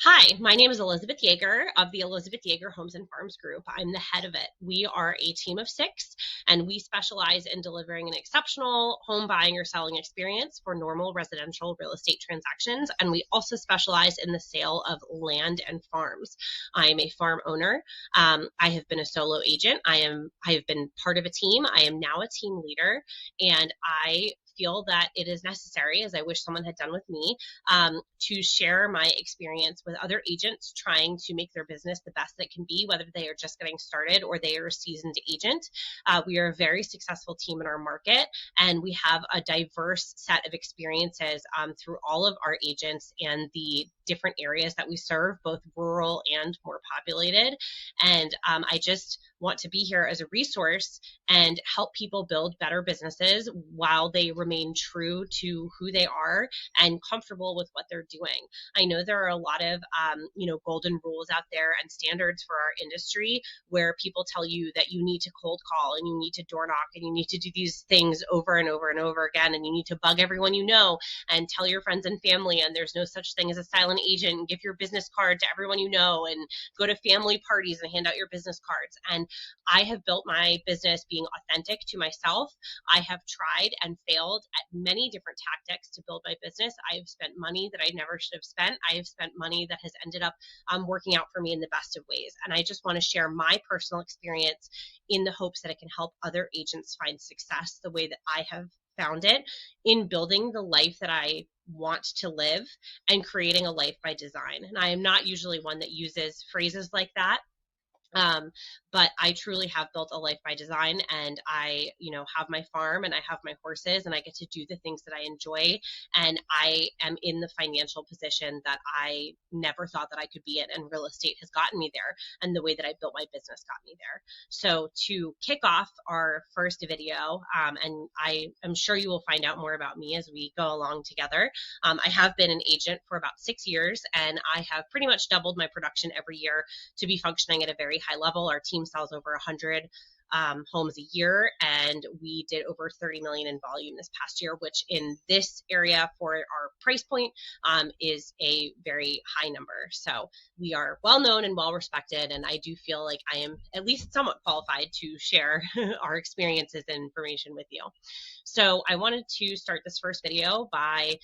Hi, my name is Elizabeth Yeager of the Elizabeth Yeager Homes and Farms Group. I'm the head of it. We are a team of 6, and we specialize in delivering an exceptional home buying or selling experience for normal residential real estate transactions. And we also specialize in the sale of land and farms. I am a farm owner. I have been a solo agent. I have been part of a team. I am now a team leader, and I feel that it is necessary, as I wish someone had done with me, to share my experience with other agents trying to make their business the best that can be, whether they are just getting started or they are a seasoned agent. We are a very successful team in our market, and we have a diverse set of experiences through all of our agents and the different areas that we serve, both rural and more populated. And I just want to be here as a resource and help people build better businesses while they remain true to who they are and comfortable with what they're doing. I know there are a lot of golden rules out there and standards for our industry where people tell you that you need to cold call and you need to door knock and you need to do these things over and over and over again, and you need to bug everyone you know and tell your friends and family, and there's no such thing as a silent agent, and give your business card to everyone you know and go to family parties and hand out your business cards. And I have built my business being authentic to myself. I have tried and failed at many different tactics to build my business. I have spent money that I never should have spent. I have spent money that has ended up working out for me in the best of ways. And I just want to share my personal experience in the hopes that it can help other agents find success the way that I have found it in building the life that I want to live and creating a life by design. And I am not usually one that uses phrases like that. But I truly have built a life by design, and I, have my farm and I have my horses and I get to do the things that I enjoy. And I am in the financial position that I never thought that I could be in, and real estate has gotten me there. And the way that I built my business got me there. So to kick off our first video, and I am sure you will find out more about me as we go along together. I have been an agent for about 6 years, and I have pretty much doubled my production every year to be functioning at a very high level. Our team sells over 100 homes a year, and we did over 30 million in volume this past year, which in this area for our price point is a very high number. So we are well known and well respected, and I do feel like I am at least somewhat qualified to share our experiences and information with you. So I wanted to start this first video by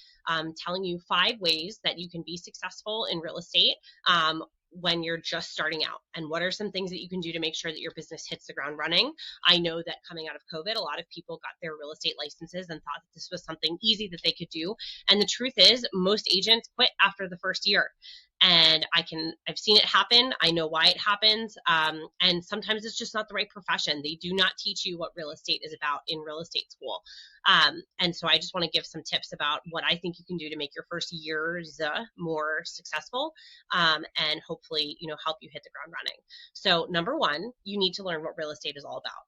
telling you 5 ways that you can be successful in real estate when you're just starting out, and what are some things that you can do to make sure that your business hits the ground running. I know that coming out of COVID, a lot of people got their real estate licenses and thought that this was something easy that they could do. And the truth is, most agents quit after the first year. And I've seen it happen. I know why it happens. And sometimes it's just not the right profession. They do not teach you what real estate is about in real estate school. And so I just want to give some tips about what I think you can do to make your first years more successful, and hopefully, help you hit the ground running. So number 1, you need to learn what real estate is all about.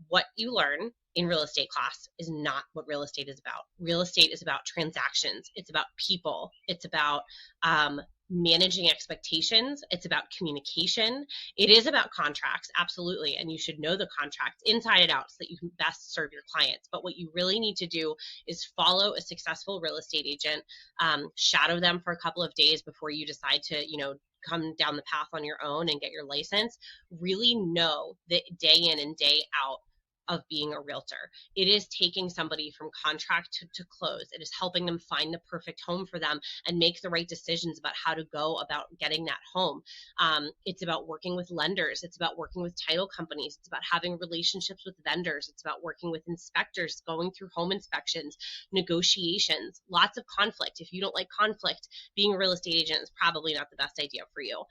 What you learn in real estate class is not what real estate is about. Real estate is about transactions. It's about people. It's about managing expectations. It's about communication. It is about contracts, absolutely. And you should know the contracts inside and out so that you can best serve your clients. But what you really need to do is follow a successful real estate agent, shadow them for a couple of days before you decide to, come down the path on your own and get your license. Really know the day in and day out of being a realtor. It is taking somebody from contract to close. It is helping them find the perfect home for them and make the right decisions about how to go about getting that home. It's about working with lenders. It's about working with title companies. It's about having relationships with vendors. It's about working with inspectors, going through home inspections, negotiations, lots of conflict. If you don't like conflict, being a real estate agent is probably not the best idea for you.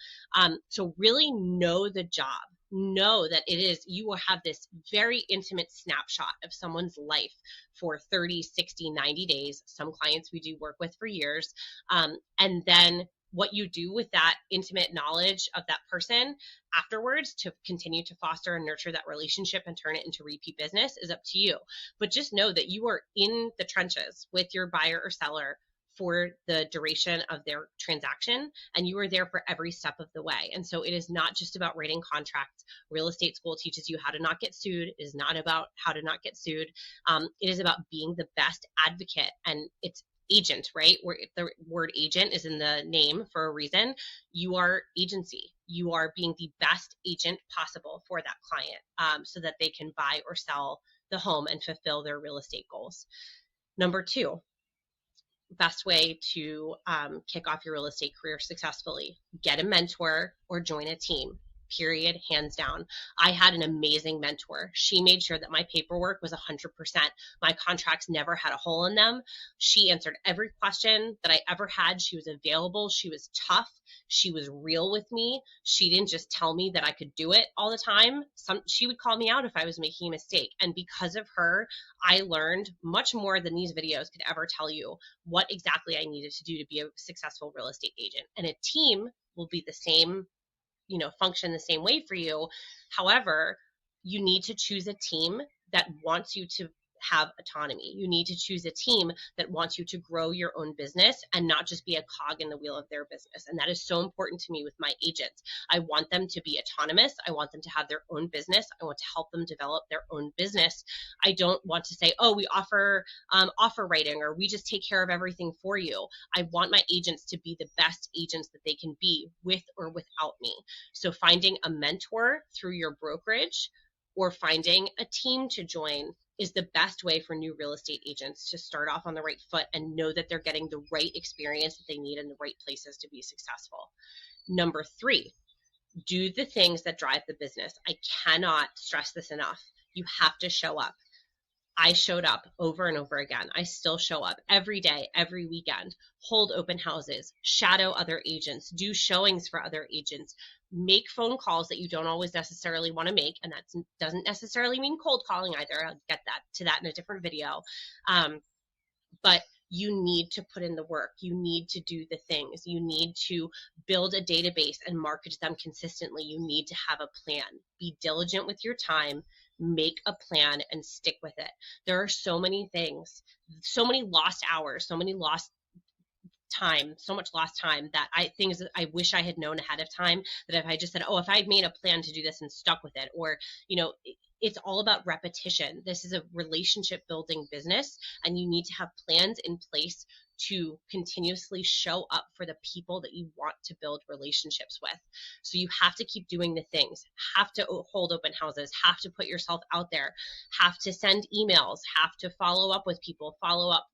So really know the job. Know that you will have this very intimate snapshot of someone's life for 30, 60, 90 days. Some clients we do work with for years. And then what you do with that intimate knowledge of that person afterwards to continue to foster and nurture that relationship and turn it into repeat business is up to you. But just know that you are in the trenches with your buyer or seller for the duration of their transaction, and you are there for every step of the way. And so it is not just about writing contracts. Real estate school teaches you how to not get sued. It is not about how to not get sued. It is about being the best advocate, and it's agent, right? Where the word agent is in the name for a reason. You are agency. You are being the best agent possible for that client, so that they can buy or sell the home and fulfill their real estate goals. Number two, best way to kick off your real estate career successfully: get a mentor or join a team. Period, hands down. I had an amazing mentor. She made sure that my paperwork was 100%. My contracts never had a hole in them. She answered every question that I ever had. She was available. She was tough. She was real with me. She didn't just tell me that I could do it all the time. She would call me out if I was making a mistake. And because of her, I learned much more than these videos could ever tell you what exactly I needed to do to be a successful real estate agent. And a team will be the same, function the same way for you. However, you need to choose a team that wants you to have autonomy. You need to choose a team that wants you to grow your own business and not just be a cog in the wheel of their business. And that is so important to me with my agents. I want them to be autonomous. I want them to have their own business. I want to help them develop their own business. I don't want to say, oh, we offer offer writing, or we just take care of everything for you. I want my agents to be the best agents that they can be, with or without me. So finding a mentor through your brokerage or finding a team to join is the best way for new real estate agents to start off on the right foot and know that they're getting the right experience that they need in the right places to be successful. Number three, do the things that drive the business. I cannot stress this enough. You have to show up. I showed up over and over again. I still show up every day, every weekend, hold open houses, shadow other agents, do showings for other agents, make phone calls that you don't always necessarily want to make. And that doesn't necessarily mean cold calling either. I'll get to that in a different video. But you need to put in the work. You need to do the things. You need to build a database and market them consistently. You need to have a plan. Be diligent with your time. Make a plan and stick with it. There are so many things, so many lost hours, so many lost time, so much lost time that things that I wish I had known ahead of time, that if I just said, oh, if I had made a plan to do this and stuck with it, or, it's all about repetition. This is a relationship building business, and you need to have plans in place to continuously show up for the people that you want to build relationships with. So you have to keep doing the things, have to hold open houses, have to put yourself out there, have to send emails, have to follow up with people, follow up.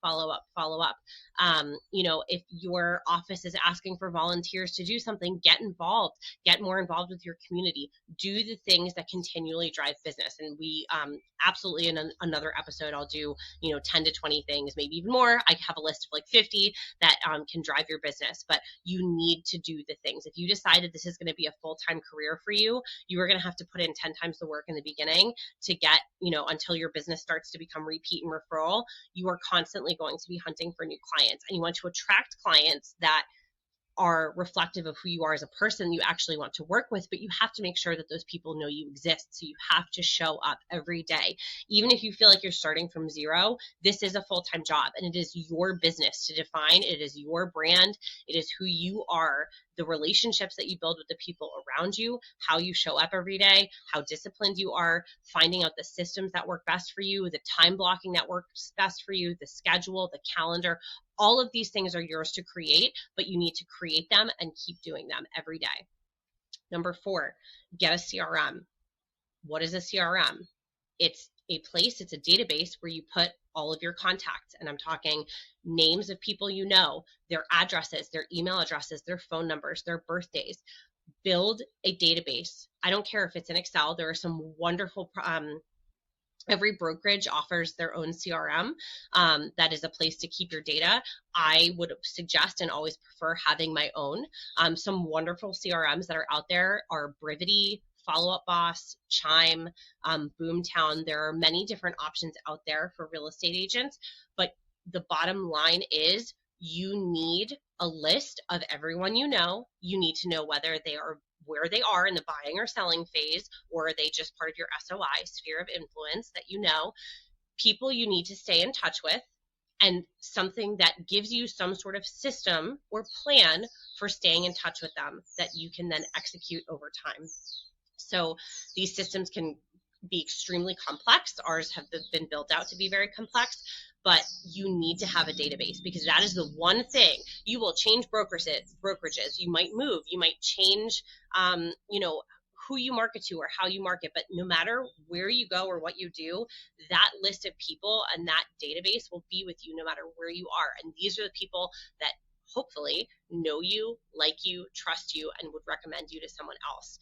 If your office is asking for volunteers to do something, get involved, get more involved with your community, do the things that continually drive business. And we absolutely, in another episode, I'll do, 10 to 20 things, maybe even more. I have a list of like 50 that can drive your business, but you need to do the things. If you decided this is going to be a full-time career for you, you are going to have to put in 10 times the work in the beginning to get, until your business starts to become repeat and referral. You are constantly going to be hunting for new clients, and you want to attract clients that are reflective of who you are as a person you actually want to work with, but you have to make sure that those people know you exist. So you have to show up every day. Even if you feel like you're starting from zero, this is a full-time job, and it is your business to define. It is your brand. It is who you are, the relationships that you build with the people around you, how you show up every day, how disciplined you are, finding out the systems that work best for you, the time blocking that works best for you, the schedule, the calendar. All of these things are yours to create, but you need to create them and keep doing them every day. Number 4, get a CRM. What is a CRM? It's a place, it's a database where you put all of your contacts. And I'm talking names of people you know, their addresses, their email addresses, their phone numbers, their birthdays. Build a database. I don't care if it's in Excel. There are some wonderful every brokerage offers their own CRM. That is a place to keep your data. I would suggest and always prefer having my own. Some wonderful CRMs that are out there are Brivity, Follow Up Boss, Chime, Boomtown. There are many different options out there for real estate agents, but the bottom line is you need a list of everyone you know. You need to know whether they are where they are in the buying or selling phase, or are they just part of your SOI, sphere of influence, that you know, people you need to stay in touch with, and something that gives you some sort of system or plan for staying in touch with them that you can then execute over time. So these systems can be extremely complex. Ours have been built out to be very complex, but you need to have a database, because that is the one thing. You will change brokerages. You might move. You might change, who you market to or how you market. But no matter where you go or what you do, that list of people and that database will be with you no matter where you are. And these are the people that hopefully know you, like you, trust you, and would recommend you to someone else.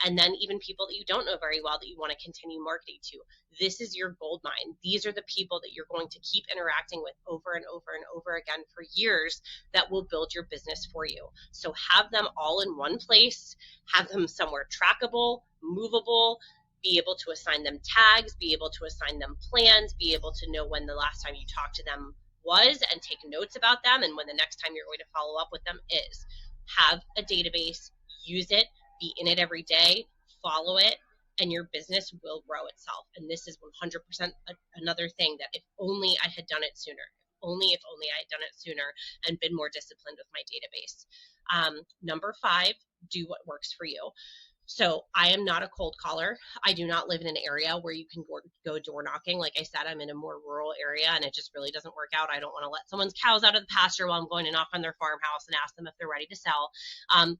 And then even people that you don't know very well that you want to continue marketing to. This is your gold mine. These are the people that you're going to keep interacting with over and over and over again for years that will build your business for you. So have them all in one place, have them somewhere trackable, movable, be able to assign them tags, be able to assign them plans, be able to know when the last time you talked to them was and take notes about them, and when the next time you're going to follow up with them is. Have a database, use it, be in it every day, follow it, and your business will grow itself. And this is 100% another thing that if only I had done it sooner, if only I had done it sooner and been more disciplined with my database. Number 5, do what works for you. So I am not a cold caller. I do not live in an area where you can go door knocking. Like I said, I'm in a more rural area and it just really doesn't work out. I don't want to let someone's cows out of the pasture while I'm going to knock on their farmhouse and ask them if they're ready to sell.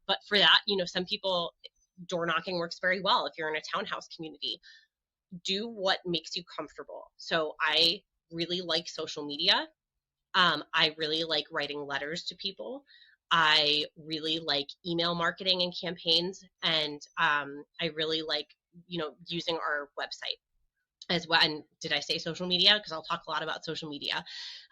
But for that, some people, door knocking works very well if you're in a townhouse community. Do what makes you comfortable. So I really like social media. I really like writing letters to people. I really like email marketing and campaigns, and I really like, using our website as well. And did I say social media? Because I'll talk a lot about social media.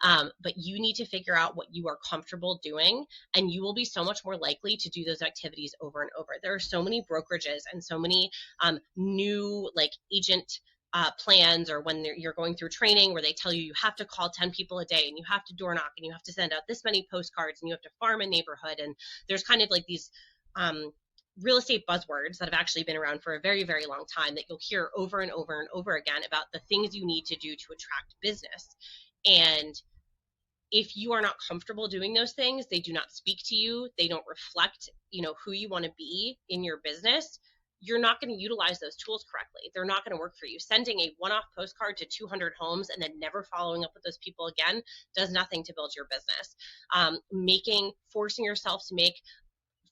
But you need to figure out what you are comfortable doing, and you will be so much more likely to do those activities over and over. There are so many brokerages and so many new agent plans, or when you're going through training where they tell you have to call 10 people a day and you have to door knock and you have to send out this many postcards and you have to farm a neighborhood. And there's kind of these real estate buzzwords that have actually been around for a very, very long time that you'll hear over and over and over again about the things you need to do to attract business. And if you are not comfortable doing those things, they do not speak to you, they don't reflect, who you want to be in your business, you're not going to utilize those tools correctly. They're not going to work for you. Sending a one-off postcard to 200 homes and then never following up with those people again does nothing to build your business. Forcing yourself to make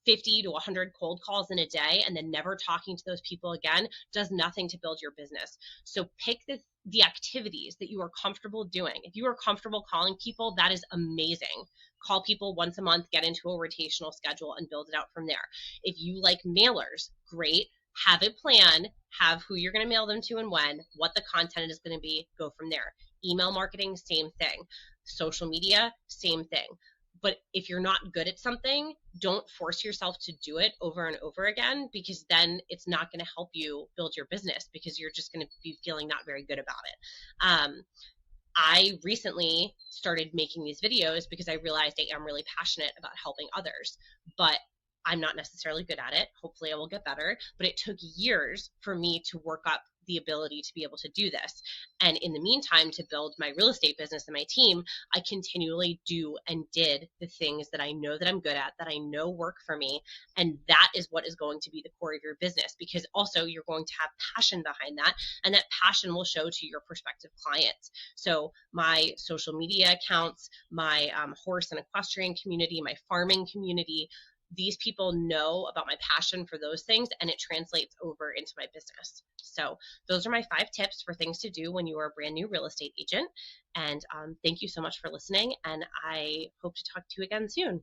50 to 100 cold calls in a day and then never talking to those people again does nothing to build your business. So pick the activities that you are comfortable doing. If you are comfortable calling people, that is amazing. Call people once a month, get into a rotational schedule and build it out from there. If you like mailers, great. Have a plan, have who you're going to mail them to and when, what the content is going to be, go from there. Email marketing, same thing. Social media, same thing. But if you're not good at something, don't force yourself to do it over and over again, because then it's not going to help you build your business, because you're just going to be feeling not very good about it. I recently started making these videos because I realized I am really passionate about helping others, but I'm not necessarily good at it. Hopefully I will get better, but it took years for me to work up the ability to be able to do this. And in the meantime, to build my real estate business and my team, I continually do and did the things that I know that I'm good at, that I know work for me. And that is what is going to be the core of your business, because also you're going to have passion behind that, and that passion will show to your prospective clients. So my social media accounts, my horse and equestrian community, my farming community, these people know about my passion for those things, and it translates over into my business. So those are my 5 tips for things to do when you are a brand new real estate agent. And thank you so much for listening, and I hope to talk to you again soon.